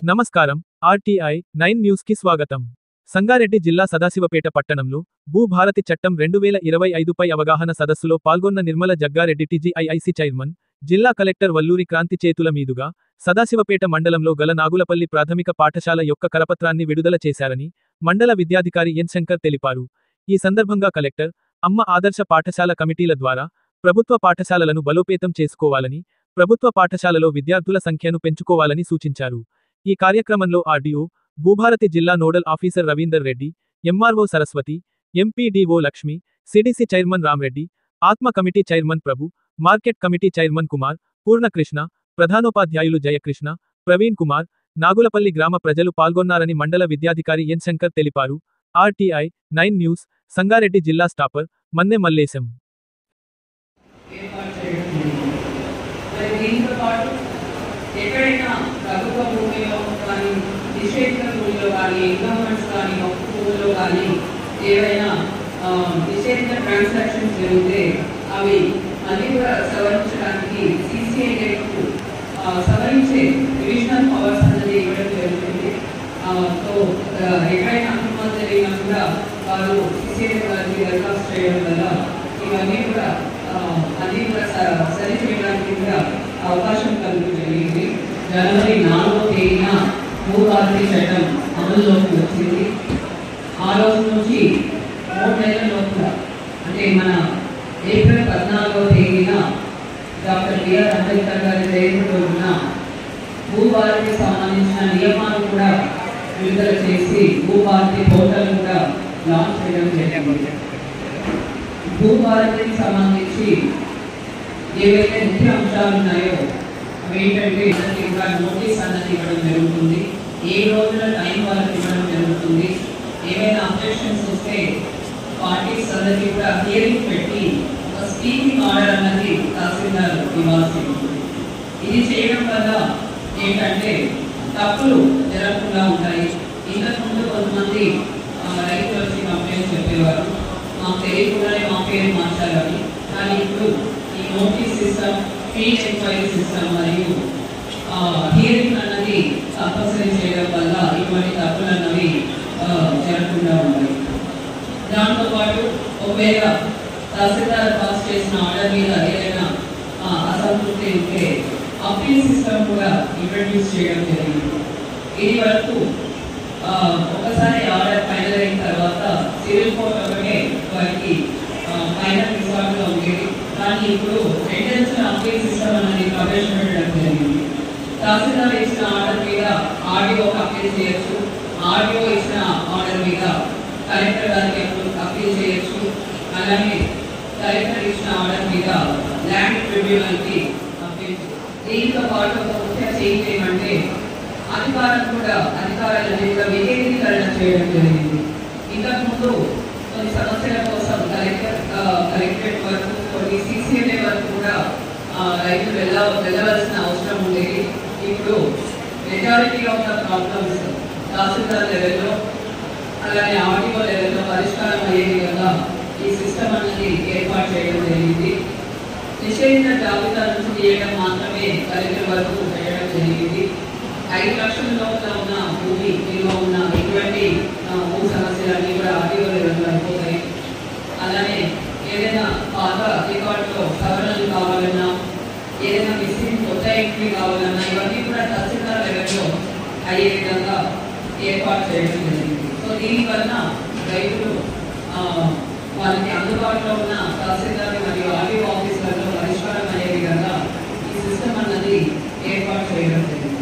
నమస్కారం. RTI 9 news కి స్వాగతం. సంగారెడ్డి జిల్లా సదాశివపేట పట్టణంలో భూభారతి చట్టం 2025పై అవగాహన సదస్సులో పాల్గొన్న నిర్మల జగ్గారెడ్డి టీజీఐఐసి చైర్మన్, జిల్లా కలెక్టర్ వల్లూరి క్రాంతి చేతుల మీదుగా సదాశివపేట మండలంలో గల నాగులపల్లి ప్రాథమిక పాఠశాల యొక్క కరపత్రాన్ని విడుదల చేశారని మండల విద్యాధికారి ఎన్ శంకర్ తెలిపారు. ఈ సందర్భంగా కలెక్టర్, అమ్మ ఆదర్శ పాఠశాల కమిటీల ద్వారా ప్రభుత్వ పాఠశాలలను బలోపేతం చేసుకోవాలని, ప్రభుత్వ పాఠశాలలో విద్యార్థుల సంఖ్యను పెంచుకోవాలని సూచించారు. ఈ కార్యక్రమంలో ఆర్డీఓ, భూభారతి జిల్లా nodal officer Ravinder Reddy, MRO Saraswati, MPDO Lakshmi, CDC chairman Ram Reddy, ఆత్మ కమిటీ చైర్మన్ ప్రభు, మార్కెట్ కమిటీ చైర్మన్ కుమార్, పూర్ణకృష్ణ, ప్రధానోపాధ్యాయులు జయకృష్ణ, ప్రవీణ్ కుమార్, నాగులపల్లి గ్రామ ప్రజలు పాల్గొన్నారని మండల విద్యాధికారి ఎన్ శంకర్ తెలిపారు. ఆర్టీఐ 9 న్యూస్, సంగారెడ్డి జిల్లా స్టాపర్ మన్నె మల్లేశం. ఎక్కడైనా ప్రభుత్వ భూమిలో కానీ, నిషేధిత భూమిలో కానీ, ఎండోమెంట్స్ కానీ, ఒక్క భూమిలో కానీ ఏవైనా నిషేధిత ట్రాన్సాక్షన్స్ జరిగితే అవి మళ్ళీ కూడా సవరించడానికి సిసిఐ రేట్కు సవరించే డివిజనల్ పవర్స్ అనేది ఇవ్వడం జరుగుతుంది. సో ఎక్కడైనా అక్రమాలు జరిగినా కూడా వారు సిసిఐ వారికి దరఖాస్తు చేయడం వల్ల ఇవన్నీ కూడా అన్నీ కూడా సరి చేయడానికి కూడా అవకాశం కలుగు జరిగింది. జనవరి 4వ తేదీన భూభారతి చట్టం అమలులోకి వచ్చింది. ఆ రోజు నుంచి 3 నెలల లోపల అంటే మన ఏప్రిల్ 14వ తేదీన డాక్టర్ బిఆర్ అంబేద్కర్ గారి జయంతి రోజున భూభారతికి సంబంధించిన నియమాలు కూడా విడుదల చేసి భూభారతి పోర్టల్ కూడా లాంచ్ చేయడం జరిగింది. భూభారతికి సంబంధించి ఏవైతే ముఖ్య అంశాలు ఉన్నాయో అవి ఏంటంటే ఇంకా నోటీస్ అన్నది ఇవ్వడం జరుగుతుంది. ఏ రోజుల టైం వాళ్ళకి ఇవ్వడం జరుగుతుంది. ఏవైనా అబ్జెక్షన్స్ వస్తే పార్టీస్ అందరికీ కూడా హియరింగ్ పెట్టి ఒక స్పీకింగ్ ఆర్డర్ అన్నది తహసీల్దార్ ఇవ్వాల్సి ఉంటుంది. ఇది చేయడం వల్ల ఏంటంటే తప్పులు జరగకుండా ఉంటాయి. ఇంతకుముందు కొంతమంది రైతులు వచ్చి కంప్లైంట్ చెప్పేవారు, మాకు తెలియకుండానే మా పేరు మార్చాలని. కానీ ఇప్పుడు ఈ notice system, field enquiry system మరియు హియరింగ్ అన్నది కంపల్సరీ చేయడం వల్ల ఇటువంటి తప్పులు అన్నవి జరగకుండా ఉంటాయి. దాంతోపాటు ఒకవేళ తహసీల్దార్ పాస్ చేసిన ఆర్డర్ మీద ఏదైనా అసంతృప్తి ఉంటే అప్పీల్ సిస్టమ్ కూడా ఇంట్రడ్యూస్ చేయడం జరిగింది. ఇది వరకు ఒకసారి ఆర్డర్ ఫైనల్ అయిన తర్వాత సివిల్ కోర్ట్ ఒకటే వారికి ఫైనల్ రిసార్ట్గా ఉండేది. కానీ ఇప్పుడు సెంటెన్స్ అప్పీల్ సిస్టమ్ అనేది ప్రవేశపెట్టడం జరిగింది. తహసీల్దార్ ఇచ్చిన ఆర్డర్ మీద ఆర్డీఓ అప్పీల్ చేయొచ్చు, ఆర్డీఓ ఇచ్చిన ఆర్డర్ మీద కలెక్టర్ గారికి అప్పీల్ చేయొచ్చు, అలానే కలెక్టర్ ఇచ్చిన ఆర్డర్ మీద ల్యాండ్ ట్రిబ్యునల్కి అప్పీల్ చేయొచ్చు. దీంతో పాటు ఒక ముఖ్య చేంజ్ ఏమంటే అధికారాలను కూడా వికేంద్రీకరణ చేయడం జరిగింది. ఇంతకుముందు కొన్ని సమస్యల కోసం కలెక్టరేట్ వరకు, కొన్ని సిసిఎల్ఏ వరకు కూడా రైతులు వెళ్ళవలసిన అవసరం ఉండేది. ఇప్పుడు మెజారిటీ ఆఫ్ ద ప్రాబ్లమ్స్ తహసీల్దార్ లెవెల్లో అలానే ఆర్డీఓ లెవెల్లో పరిష్కారం అయ్యే విధంగా ఈ సిస్టమ్ అనేది ఏర్పాటు చేయడం జరిగింది. నిషేధిత జాబితా నుంచి చేయడం మాత్రమే కలెక్టర్ వరకు చేయడం జరిగింది. 5 లక్షల లోపల ఉన్న భూమి విలువ ఉన్న ఎటువంటి భూ సమస్యలన్నీ కూడా ఆర్డీఓ లెవెల్లో అయిపోతాయి. అలానే ఏదైనా పాత రికార్డులో సవరణలు కావాలన్నా, ఏదైనా మిస్సింగ్ కొత్త ఎంట్రీ కావాలన్నా ఇవన్నీ కూడా తహసీల్దార్ లెవెల్లో అయ్యే విధంగా ఏర్పాటు చేయడం జరిగింది. సో దీనివల్ల రైతులు వాళ్ళకి అందుబాటులో ఉన్న తహసీల్దార్ మరియు ఆర్డీఓ ఆఫీసులలో పరిష్కారం అయ్యే విధంగా ఈ సిస్టమ్ అన్నది ఏర్పాటు చేయడం జరిగింది.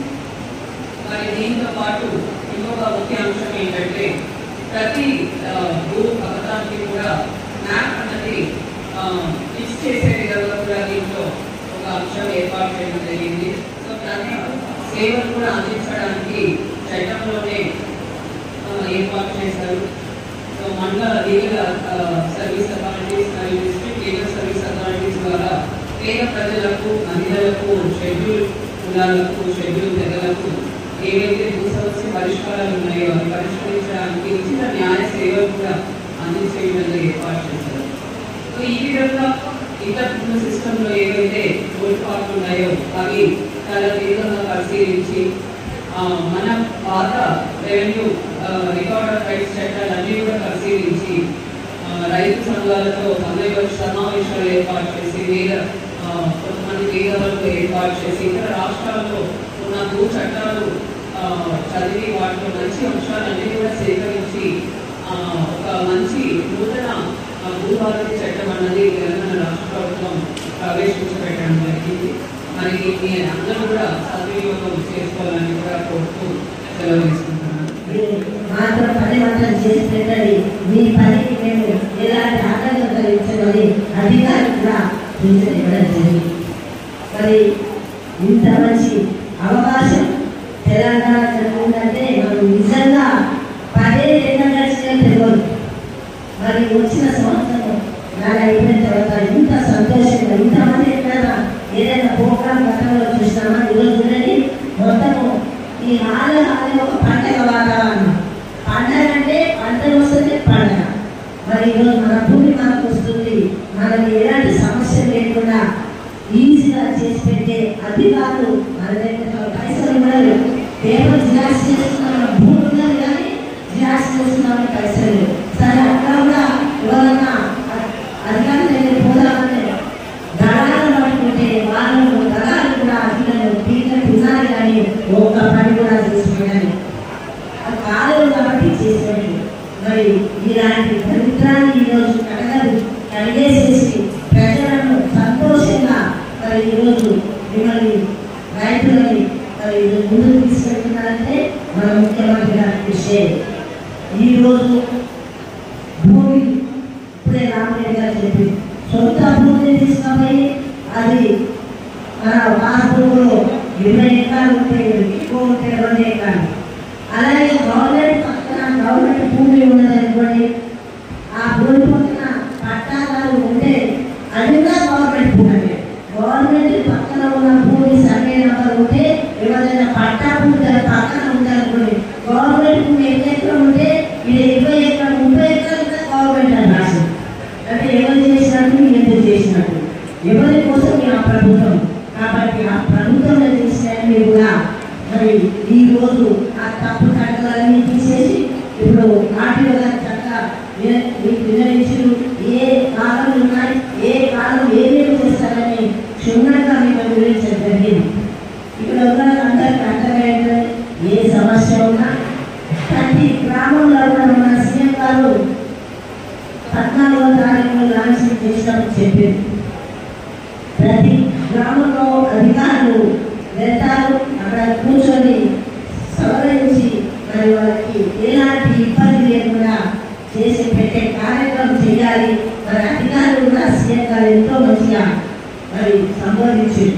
మరి దీంతో పాటు ఇంకొక ముఖ్య అంశం ఏంటంటే ప్రతి భూ పథకానికి కూడా మ్యాప్ అన్నది ఫిక్స్ చేసే విధంగా కూడా దీంట్లో ఒక అంశం ఏర్పాటు చేయడం జరిగింది. సో ప్రతి సేవలు కూడా అందించడానికి చట్టంలోనే ఏర్పాటు చేశారు. సో మండల లీగల్ సర్వీస్ అథారిటీస్ మరియు డిస్ట్రిక్ట్ లీగల్ సర్వీస్ అథారిటీస్ ద్వారా పేద ప్రజలకు, మహిళలకు, షెడ్యూల్ కులాలకు, షెడ్యూల్ తెగలకు ఏవైతే భూ సమస్య పరిష్కారాలు ఉన్నాయో అవి పరిష్కరించడానికి ఉచిత న్యాయ సేవలు కూడా అందించే విధంగా ఏర్పాటు చేశారు. సో ఈ విధంగా ఇంతకుముందు సిస్టంలో ఏవైతే లోటుపాట్లు ఉన్నాయో అవి చాలా తీవ్రంగా పరిశీలించి మన పాత రెవెన్యూ రికార్డ్ ఆఫ్ రైట్స్ చట్టాలన్నీ కూడా పరిశీలించి రైతు సంఘాలతో సమావేశాలు ఏర్పాటు చేసి కొంతమంది మేధావులతో ఏర్పాటు చేసి ఇతర రాష్ట్రాల్లో ఉన్న భూ చట్టాలు చదివి వాటిలో మంచి అంశాలన్నీ కూడా సేకరించి ఒక మంచి నూతన భూభారతి చట్టం అన్నది తెలంగాణ రాష్ట్ర ప్రభుత్వం ప్రవేశించబెట్టడం జరిగింది. మరి మీ అందరూ కూడా సద్వినియోగం చేసుకోవాలని కూడా కోరుతూ సెలవు తీసుకుంటున్నాను. మాత్రం పని మాత్రం చేసి పెట్టండి. మీ పనికి మేము ఎలాంటి ఆటంకం కలిగించమని అధికారులు కూడా ఇవ్వడం జరిగింది. మరి ఇంత మంచి అవకాశం తెలంగాణ ఉందంటే మనం నిజంగా 10 ఏళ్ళ కలిసిన తెలియదు. మరి వచ్చిన సంవత్సరం నాకు అయిపోయిన తర్వాత ఇంత సంతోషంగా ఇంతమంది ఎక్కడైనా ఏదైనా ప్రోగ్రాం గతంలో చూసినామా ఈరోజు చూడండి మొత్తము ఈ ఆలయ ఒక పండగ వాతావరణం. పండగ అంటే పంటలు వస్తుంది పండగ. మరి ఈరోజు మన భూమి మనకు వస్తుంది. మనకి ఎలాంటి సమస్య లేకుండా ఈజీగా చేసి పెట్టే అధికారులు మన దగ్గర పైసలు ఉండదు. పేపర్ జిరాక్స్ చేస్తున్నాం, భూమి ఉన్నది కానీ జిరాక్స్ చేస్తున్నాం పైసలు. సరే అక్కడ కూడా ఎవరన్నా అధికారుల దగ్గర పోదామంటే దళాలు పట్టుకుంటే వాళ్ళు దళాలు కూడా అధికారులు పీకలు ఉన్నారు కానీ ఒక్క పని కూడా చేసుకోవడానికి కాలేదు కాబట్టి చేసేది. మరి ఇలాంటి పవిత్రాన్ని ఈరోజు కడిగేసేసి ప్రజలను సంతోషంగా మరి ఈరోజు మిమ్మల్ని రైతులని మరి ముందుకు తీసుకెళ్తున్నారంటే మన ముఖ్యమంత్రి గారి విషయం. ఈరోజు భూమి ఇప్పుడే రామరెడ్డి గారు చెప్పి సొంత భూమిని తీసుకుపోయి అది మన పాస్బుక్లో 20 ఎకరాలు ఉంటే ఎక్కువ ఉంటే 2 ఎకరాలు. అలాగే గవర్నమెంట్ పక్కన గవర్నమెంట్ భూమి ఉన్నదనుకోండి, ఆ భూమి పక్కన పట్టాదారు ఉంటే అది కూడా గవర్నమెంట్ భూమి. గవర్నమెంట్ పక్కన ఉన్న భూమి సర్వే నెంబర్ ఉంటే ఎవరైనా పట్టా భూమి పక్కన ఉందనుకోండి, గవర్నమెంట్ భూమి ఎన్ని ఎకరాలు ఉంటే ఇది 20 ఎకరాలు 30 ఎకరాలు కూడా గవర్నమెంట్ అని రాసింది. అంటే ఎవరు చేసినట్టు ఎందుకు చేసినట్టు ఎవరి కోసం ఆ ప్రభుత్వం. కాబట్టి ఆ ప్రభుత్వంలో చేసినవి కూడా మరి ఈరోజు ఆ తప్పు కట్టలన్నీ తీసేసి ఇప్పుడు ఆర్టీఓ గారి చక్కగా నిర్ణయించారు. ఏ కాలం ఉన్నాయి, ఏ కాలం ఏమేమి చేస్తారని క్షుణ్ణంగా మీకు వివరించడం జరిగింది. ఇక్కడ ఉన్న అందరికీ అర్థమైంది. ఏ సమస్య ఉన్నా ప్రతి గ్రామంలో కూడా మన సీఎం గారు 14వ తారీఖు లాంచింగ్ చేసినప్పుడు చెప్పింది. ప్రతి గ్రామంలో అధికారులు వెళ్తారు, అక్కడ కూర్చొని సవరించి మరి వాళ్ళకి ఎలాంటి ఇబ్బంది లేకుండా చేసి పెట్టే కార్యక్రమం చేయాలి. మరి అధికారులు కూడా సీఎం గారు ఎంతో మంచిగా మరి సంబోధించారు.